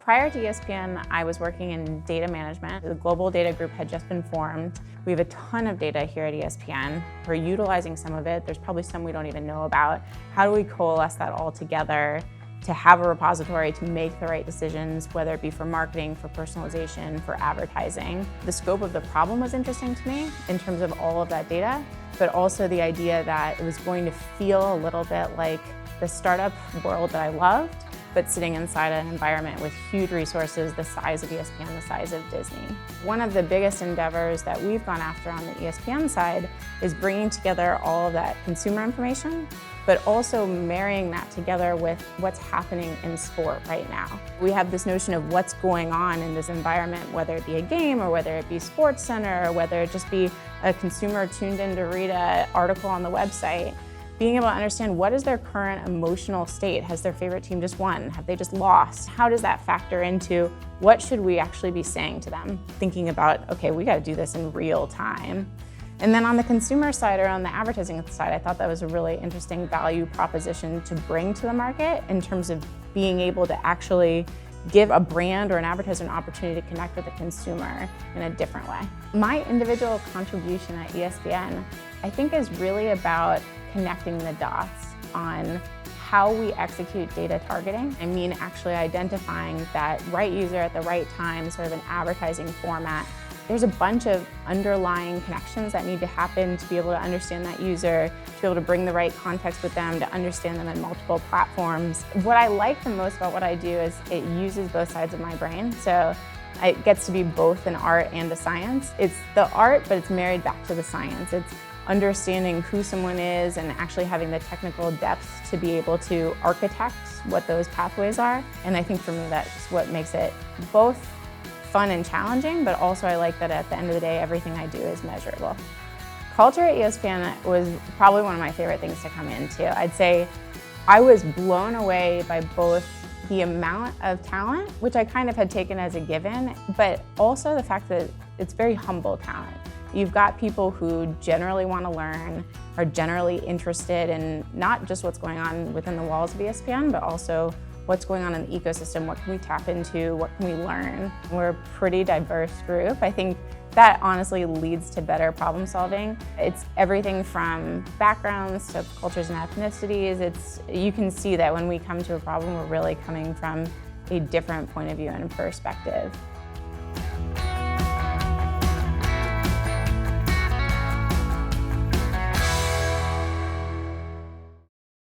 Prior to ESPN, I was working in data management. The global data group had just been formed. We have a ton of data here at ESPN. We're utilizing some of it. There's probably some we don't even know about. How do we coalesce that all together to have a repository to make the right decisions, whether it be for marketing, for personalization, for advertising? The scope of the problem was interesting to me in terms of all of that data, but also the idea that it was going to feel a little bit like the startup world that I loved, but sitting inside an environment with huge resources the size of ESPN, the size of Disney. One of the biggest endeavors that we've gone after on the ESPN side is bringing together all of that consumer information, but also marrying that together with what's happening in sport right now. We have this notion of what's going on in this environment, whether it be a game or whether it be SportsCenter or whether it just be a consumer tuned in to read an article on the website. Being able to understand what is their current emotional state. Has their favorite team just won? Have they just lost? How does that factor into what should we actually be saying to them? Thinking about, okay, we got to do this in real time. And then on the consumer side or on the advertising side, I thought that was a really interesting value proposition to bring to the market in terms of being able to actually give a brand or an advertiser an opportunity to connect with the consumer in a different way. My individual contribution at ESPN, I think, is really about connecting the dots on how we execute data targeting. I mean, actually identifying that right user at the right time, sort of an advertising format. There's a bunch of underlying connections that need to happen to be able to understand that user, to be able to bring the right context with them, to understand them in multiple platforms. What I like the most about what I do is it uses both sides of my brain. So it gets to be both an art and a science. It's the art, but it's married back to the science. It's understanding who someone is and actually having the technical depth to be able to architect what those pathways are. And I think for me, that's what makes it both fun and challenging, but also I like that at the end of the day, everything I do is measurable. Culture at ESPN was probably one of my favorite things to come into. I'd say I was blown away by both the amount of talent, which I kind of had taken as a given, but also the fact that it's very humble talent. You've got people who generally want to learn, are generally interested in not just what's going on within the walls of ESPN, but also what's going on in the ecosystem, what can we tap into, what can we learn. We're a pretty diverse group. I think that honestly leads to better problem solving. It's everything from backgrounds to cultures and ethnicities. You can see that when we come to a problem, we're really coming from a different point of view and perspective.